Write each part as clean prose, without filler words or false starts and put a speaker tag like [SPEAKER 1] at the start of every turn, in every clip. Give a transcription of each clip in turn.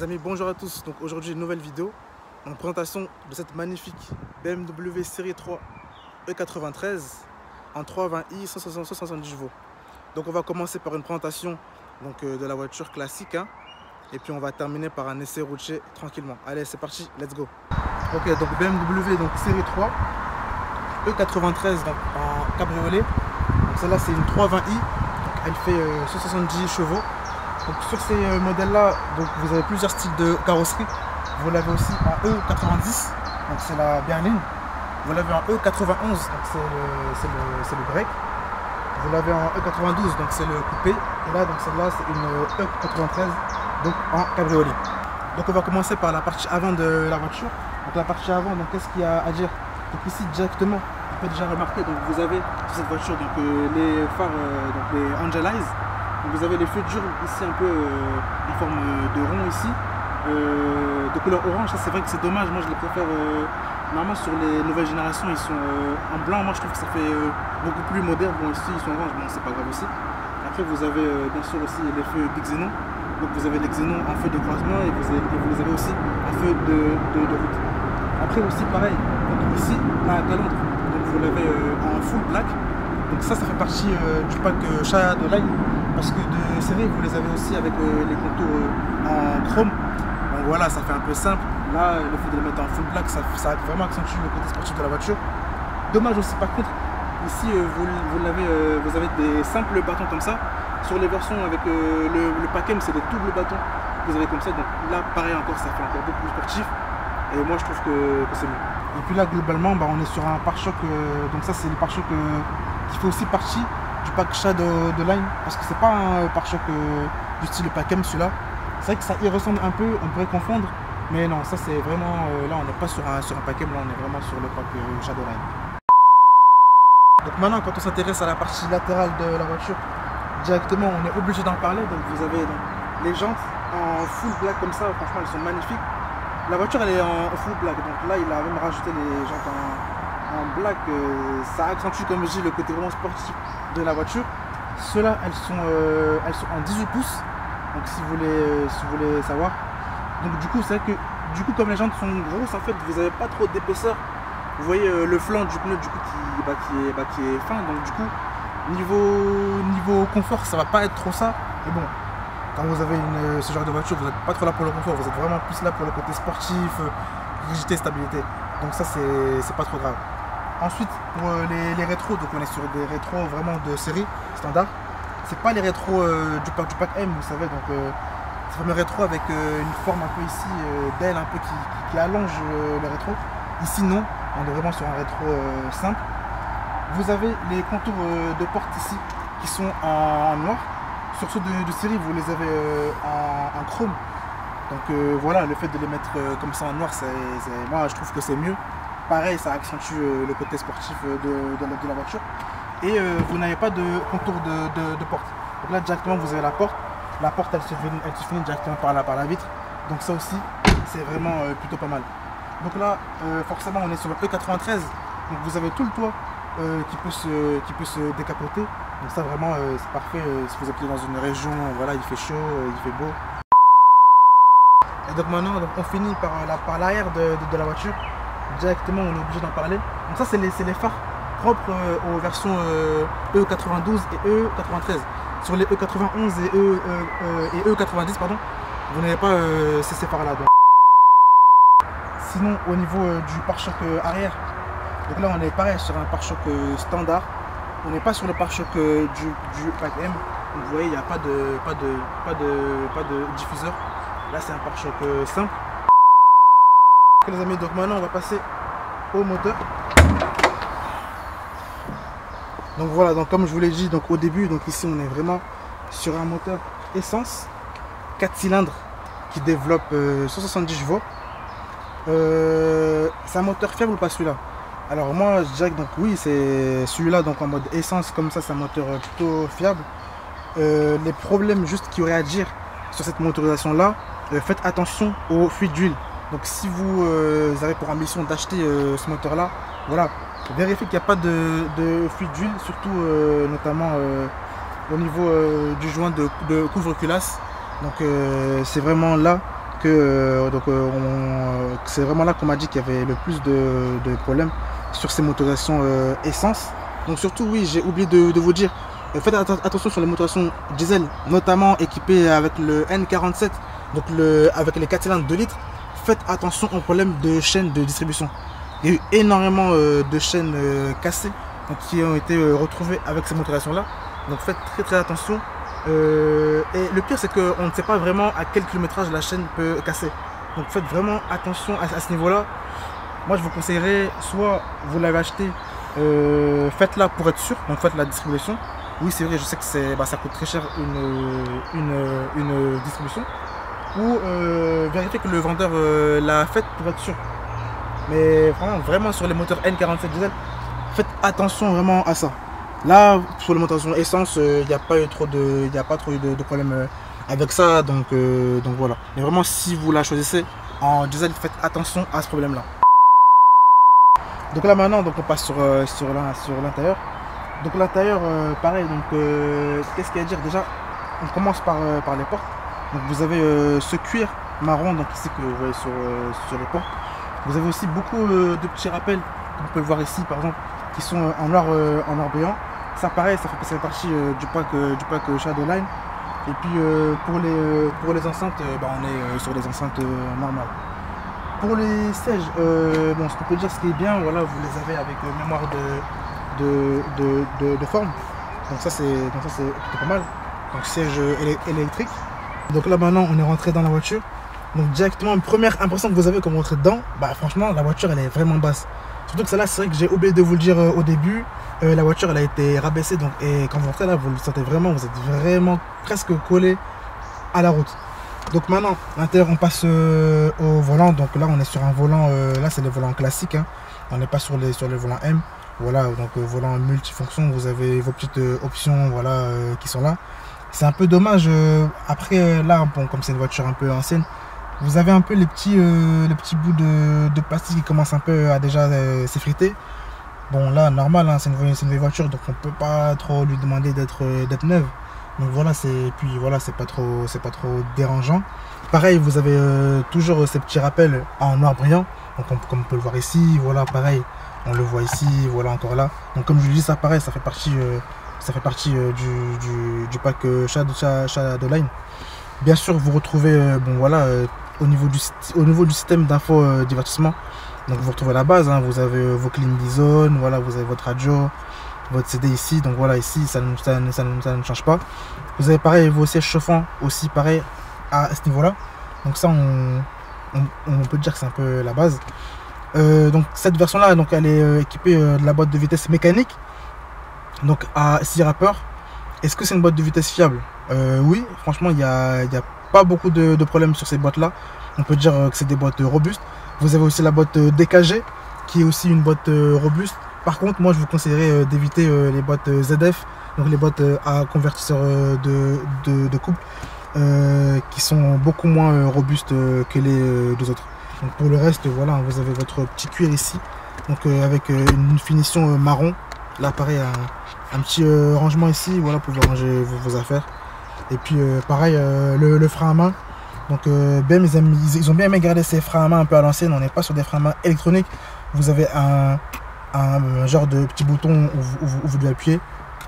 [SPEAKER 1] Les amis, bonjour à tous. Donc aujourd'hui, une nouvelle vidéo en présentation de cette magnifique BMW série 3 E93 en 320i 170 chevaux. Donc on va commencer par une présentation de la voiture classique, hein, et puis on va terminer par un essai routier tranquillement. Allez, c'est parti, let's go. Ok, donc BMW donc série 3 E93 donc en cabriolet. Donc celle-là c'est une 320i, donc elle fait 170 chevaux. Donc sur ces modèles-là, vous avez plusieurs styles de carrosserie. Vous l'avez aussi en E90, donc c'est la berline. Vous l'avez en E91, donc c'est le break. Vous l'avez en E92, donc c'est le coupé. Et là, donc celle-là, c'est une E93, donc en cabriolet. Donc on va commencer par la partie avant de la voiture. Donc la partie avant, donc qu'est-ce qu'il y a à dire? Donc ici directement, on peut déjà remarquer, donc vous avez sur cette voiture donc les phares, donc les Angel Eyes. Donc vous avez les feux durs ici un peu en forme de rond ici, de couleur orange. Ça c'est vrai que c'est dommage, moi je les préfère normalement sur les nouvelles générations ils sont en blanc. Moi je trouve que ça fait beaucoup plus moderne. Bon ici ils sont orange, bon c'est pas grave aussi. Après vous avez bien sûr aussi les feux Big Xenon. Donc vous avez les Xenon en feu de croisement et vous avez aussi un feu de route. Après aussi pareil, donc ici la calandre, donc vous l'avez en full black. Donc ça fait partie du pack Shadowline, parce que de série vous les avez aussi avec les contours en chrome. Donc voilà, ça fait un peu simple. Là le fait de les mettre en full black, ça vraiment accentue le côté sportif de la voiture. Dommage aussi par contre, ici vous avez des simples bâtons comme ça. Sur les versions avec le pack M, c'est des doubles bâtons que vous avez comme ça. Donc là pareil encore, ça fait encore beaucoup plus sportif. Et moi je trouve que c'est mieux. Et puis là globalement on est sur un pare-choc, donc ça c'est le pare-choc qui fait aussi partie du pack Shadowline, parce que c'est pas un pare-choc du style pack M celui-là. C'est vrai que ça y ressemble un peu, on pourrait confondre, mais non, ça c'est vraiment, là on n'est pas sur un pack M, là on est vraiment sur le pack Shadowline. Donc maintenant quand on s'intéresse à la partie latérale de la voiture, directement on est obligé d'en parler. Donc vous avez donc, les jantes en full black comme ça, franchement elles sont magnifiques. La voiture elle est en full black, donc là il a même rajouté les jantes en black, ça accentue comme je dis le côté vraiment sportif de la voiture. Ceux-là elles sont en 18 pouces, donc si vous voulez savoir. Donc du coup c'est vrai que comme les jantes sont grosses, en fait vous n'avez pas trop d'épaisseur. Vous voyez le flanc du pneu du coup qui est fin, donc du coup niveau confort ça va pas être trop ça. Mais bon, quand vous avez ce genre de voiture, vous n'êtes pas trop là pour le confort, vous êtes vraiment plus là pour le côté sportif, rigidité, stabilité. Donc ça c'est pas trop grave. Ensuite pour les rétros, donc on est sur des rétros vraiment de série standard. C'est pas les rétros du pack M, vous savez, donc ce fameux rétro avec une forme un peu ici d'aile un peu qui allonge le rétro. Ici non, on est vraiment sur un rétro simple. Vous avez les contours de porte ici qui sont en noir. Sur ceux de série, vous les avez en chrome. Donc voilà, le fait de les mettre comme ça en noir, moi je trouve que c'est mieux. Pareil, ça accentue le côté sportif de la voiture. Et vous n'avez pas de contour de porte. Donc là directement vous avez la porte. La porte elle se finit directement par la vitre. Donc ça aussi, c'est vraiment plutôt pas mal. Donc là, forcément on est sur le E93. Donc vous avez tout le toit qui peut se décapoter. Donc ça vraiment c'est parfait si vous habitez dans une région, voilà, il fait chaud, il fait beau. Et donc maintenant on finit par l'arrière de la voiture. Directement on est obligé d'en parler. Donc ça c'est les phares propres aux versions E92 et E93. Sur les E91 et E90 pardon, vous n'avez pas ces phares là. Sinon au niveau du pare-choc arrière, donc là on est pareil sur un pare-choc standard. On n'est pas sur le pare-choc du pack M. Donc vous voyez il n'y a pas de diffuseur. Là c'est un pare-choc simple. Ok, les amis, donc maintenant on va passer au moteur. Donc voilà, donc comme je vous l'ai dit donc au début, donc ici on est vraiment sur un moteur essence 4 cylindres qui développe 170 chevaux. C'est un moteur fiable ou pas celui-là? Alors moi je dirais que donc oui, c'est celui-là, donc en mode essence comme ça, c'est un moteur plutôt fiable. Les problèmes juste qu'il y aurait à dire sur cette motorisation là, faites attention aux fuites d'huile. Donc si vous avez pour ambition d'acheter ce moteur là, voilà, vérifiez qu'il n'y a pas de fuite d'huile, surtout notamment au niveau du joint de couvre-culasse. Donc c'est vraiment là c'est vraiment là qu'on m'a dit qu'il y avait le plus de problèmes sur ces motorisations essence. Donc surtout, oui, j'ai oublié de vous dire, faites attention sur les motorisations diesel, notamment équipées avec le N47, donc avec les 4 cylindres 2 litres. Faites attention aux problèmes de chaîne de distribution. Il y a eu énormément de chaînes cassées, donc, qui ont été retrouvées avec ces motorisations-là. Donc faites très attention. Et le pire, c'est qu'on ne sait pas vraiment à quel kilométrage la chaîne peut casser. Donc faites vraiment attention à ce niveau-là. Moi, je vous conseillerais, soit vous l'avez acheté, faites-la pour être sûr, donc faites la distribution. Oui, c'est vrai, je sais que ça coûte très cher une distribution. Ou vérifiez que le vendeur l'a faite pour être sûr. Mais vraiment sur les moteurs N47 diesel, faites attention vraiment à ça. Là, sur les motorisations essence, il n'y a pas trop de problème avec ça, donc voilà. Mais vraiment, si vous la choisissez en diesel, faites attention à ce problème-là. Donc là maintenant, donc on passe sur l'intérieur. Donc l'intérieur, pareil. Donc qu'est-ce qu'il y a à dire déjà? On commence par les portes. Donc vous avez ce cuir marron, donc ici que vous voyez sur les portes. Vous avez aussi beaucoup de petits rappels, comme vous pouvez le voir ici par exemple, qui sont en noir brillant. Ça pareil, ça fait partie du pack Shadowline. Et puis pour les enceintes, on est sur les enceintes normales. Pour les sièges, bon, ce qu'on peut dire, ce qui est bien, voilà, vous les avez avec mémoire de forme. Donc ça c'est plutôt pas mal. Donc siège électrique. Donc là maintenant on est rentré dans la voiture. Donc directement, première impression que vous avez quand vous rentrez dedans, franchement la voiture elle est vraiment basse. Surtout que celle-là, c'est vrai que j'ai oublié de vous le dire au début, la voiture elle a été rabaissée, donc, et quand vous rentrez là, vous le sentez vraiment, vous êtes vraiment presque collé à la route. Donc maintenant, à l'intérieur on passe au volant. Donc là on est sur un volant, là c'est le volant classique, hein. On n'est pas sur les volants M. Voilà, donc volant multifonction, vous avez vos petites options, voilà, qui sont là. C'est un peu dommage, après là, bon, comme c'est une voiture un peu ancienne, vous avez un peu les petits bouts de plastique qui commencent un peu à déjà s'effriter. Bon là normal, hein, c'est une vieille voiture, donc on peut pas trop lui demander d'être neuve. Donc voilà, c'est pas trop dérangeant. Pareil, vous avez toujours ces petits rappels en noir brillant. Donc comme on peut le voir ici, voilà, pareil, on le voit ici, voilà, encore là. Donc comme je vous dis, ça pareil, ça fait partie du pack Shadowline. Bien sûr, vous retrouvez bon voilà, au niveau du système d'info divertissement. Donc vous retrouvez la base, hein, vous avez vos clean zone, voilà, vous avez votre radio, votre CD ici. Donc voilà, ici ça ne change pas. Vous avez pareil vos sièges chauffants aussi, pareil à ce niveau là. Donc ça on peut dire que c'est un peu la base. Donc cette version là, donc elle est équipée de la boîte de vitesse mécanique, donc à 6 rapports. Est-ce que c'est une boîte de vitesse fiable? Oui, franchement il y a pas beaucoup de problèmes sur ces boîtes là. On peut dire que c'est des boîtes robustes. Vous avez aussi la boîte DKG qui est aussi une boîte robuste. Par contre, moi je vous conseillerais d'éviter les boîtes ZF, donc les boîtes à convertisseur de couple, qui sont beaucoup moins robustes que les deux autres. Donc pour le reste, voilà, vous avez votre petit cuir ici, donc avec une finition marron. Là pareil, un petit rangement ici, voilà, pour pouvoir ranger vos affaires. Et puis pareil, le frein à main. Donc BM, ils ont bien aimé garder ces freins à main un peu à l'ancienne. On n'est pas sur des freins à main électroniques. Vous avez un genre de petit bouton où vous devez appuyer.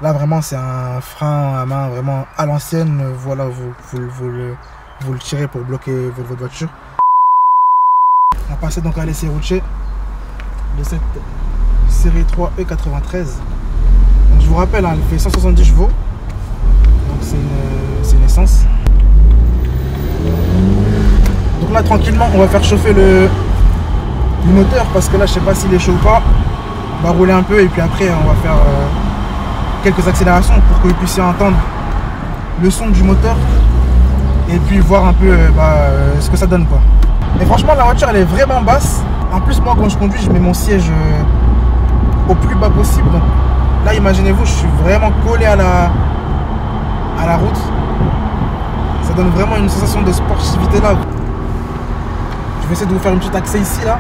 [SPEAKER 1] Là vraiment c'est un frein à main vraiment à l'ancienne. Voilà, vous le tirez pour bloquer votre voiture. On va passer donc à l'essai routier de cette série 3 E93. Donc, je vous rappelle, hein, elle fait 170 chevaux. Donc c'est une essence. Donc là tranquillement on va faire chauffer le moteur, parce que là je sais pas s'il est chaud ou pas. On va rouler un peu et puis après on va faire quelques accélérations pour que vous puissiez entendre le son du moteur et puis voir un peu ce que ça donne, quoi. Et franchement la voiture elle est vraiment basse. En plus moi quand je conduis je mets mon siège au plus bas possible. Donc là imaginez-vous, je suis vraiment collé à la route. Ça donne vraiment une sensation de sportivité là. Je vais essayer de vous faire une petite accès ici là.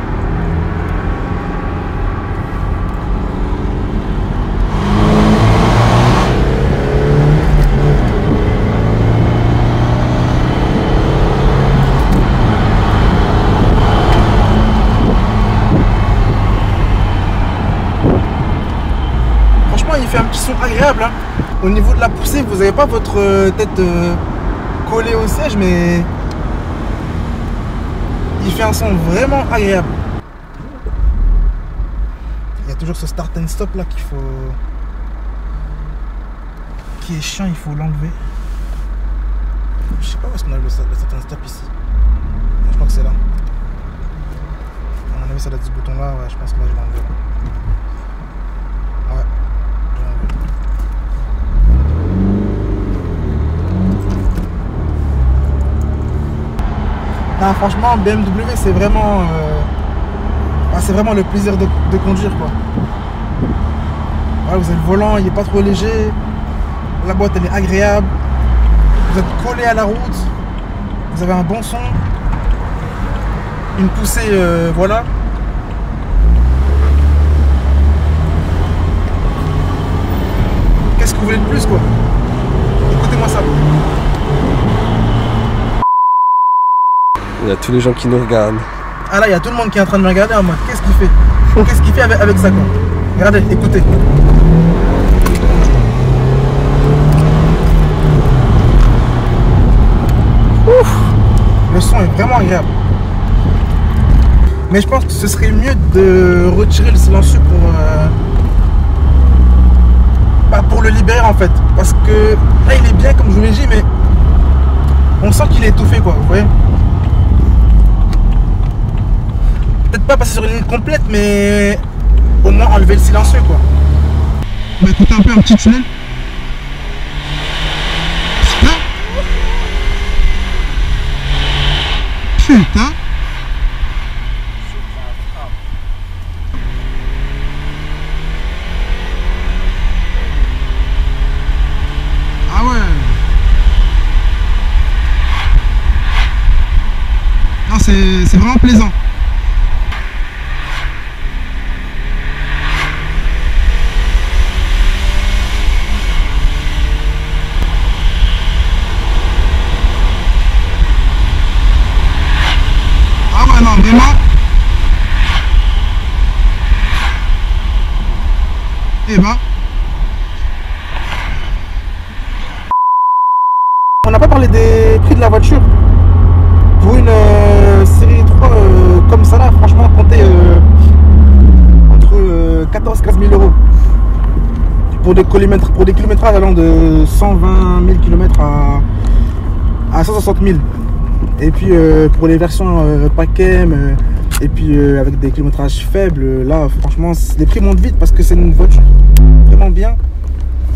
[SPEAKER 1] fait un petit son agréable. Hein. Au niveau de la poussée, vous n'avez pas votre tête collée au siège, mais il fait un son vraiment agréable. Il y a toujours ce start and stop là qui est chiant, il faut l'enlever. Je sais pas où est-ce qu'on a le start and stop ici. Je crois que c'est là. À mon avis, ça doit être ce bouton là. Ouais, je pense que là je vais l'enlever. Ouais, je vais l'enlever. Non, franchement, BMW, c'est vraiment le plaisir de conduire, quoi. Ouais, vous avez le volant, il est pas trop léger. La boîte, elle est agréable. Vous êtes collé à la route. Vous avez un bon son. Une poussée, voilà. Qu'est-ce que vous voulez de plus, quoi? Écoutez-moi ça.
[SPEAKER 2] Il y a tous les gens qui nous regardent.
[SPEAKER 1] Ah là, il y a tout le monde qui est en train de me regarder en mode qu'est-ce qu'il fait? Qu'est-ce qu'il fait avec ça, quoi? Regardez, écoutez. Ouf, le son est vraiment agréable. Mais je pense que ce serait mieux de retirer le silencieux pour le libérer en fait. Parce que là il est bien comme je vous l'ai dit, mais on sent qu'il est étouffé, quoi, vous voyez. Peut-être pas passer sur une ligne complète, mais au moins enlever le silencieux, quoi. On va écouter un peu un petit tunnel. Putain. Ah ouais. Non, c'est vraiment plaisant. Vraiment. Et ben, on n'a pas parlé des prix de la voiture. Pour une série 3 comme ça là, franchement, comptez entre 14 et 15 000 euros pour des kilométrages allant de 120 000 km à 160 000. Et puis pour les versions PACM et puis avec des kilométrages faibles, là franchement les prix montent vite parce que c'est une voiture vraiment bien.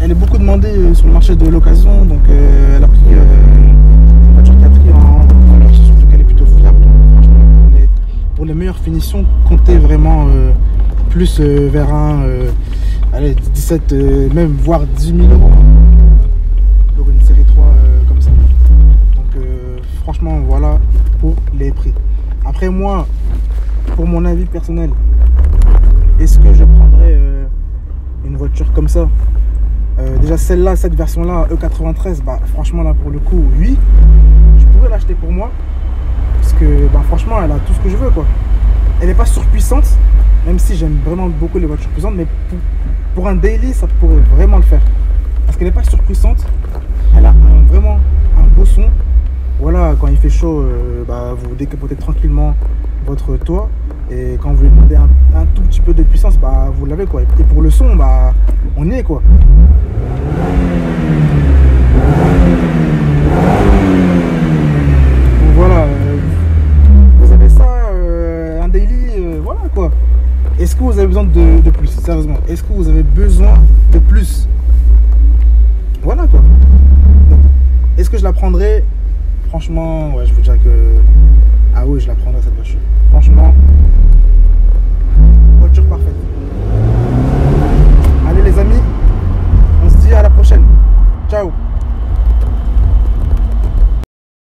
[SPEAKER 1] Elle est beaucoup demandée sur le marché de l'occasion, donc elle a pris une voiture qui a pris en valeur, surtout qu'elle est plutôt fiable. Donc, franchement, pour les meilleures finitions, comptez vraiment plus vers un allez, 17, même voire 18 000 euros pour une série 3 comme ça. Donc franchement voilà pour les prix. Après moi, pour mon avis personnel, est-ce que je prendrais une voiture comme ça? Déjà celle-là, cette version-là, E93, bah franchement là pour le coup, oui, je pourrais l'acheter pour moi. Parce que bah, franchement elle a tout ce que je veux, quoi. Elle n'est pas surpuissante, même si j'aime vraiment beaucoup les voitures puissantes, mais pour un daily ça pourrait vraiment le faire. Parce qu'elle n'est pas surpuissante, elle a vraiment un beau son. Voilà, quand il fait chaud, bah, vous décapotez tranquillement votre toit. Et quand vous lui demandez un tout petit peu de puissance, bah, vous l'avez, quoi. Et pour le son, bah, on y est, quoi. Donc voilà, vous avez ça, un daily, voilà, quoi. Est-ce que vous avez besoin de plus, sérieusement? Est-ce que vous avez besoin de plus? Voilà, quoi. Est-ce que je la prendrai? Franchement, ouais, je vous dirais que... Ah oui, je la prendrai cette voiture. Franchement, voiture parfaite. Allez les amis, on se dit à la prochaine. Ciao.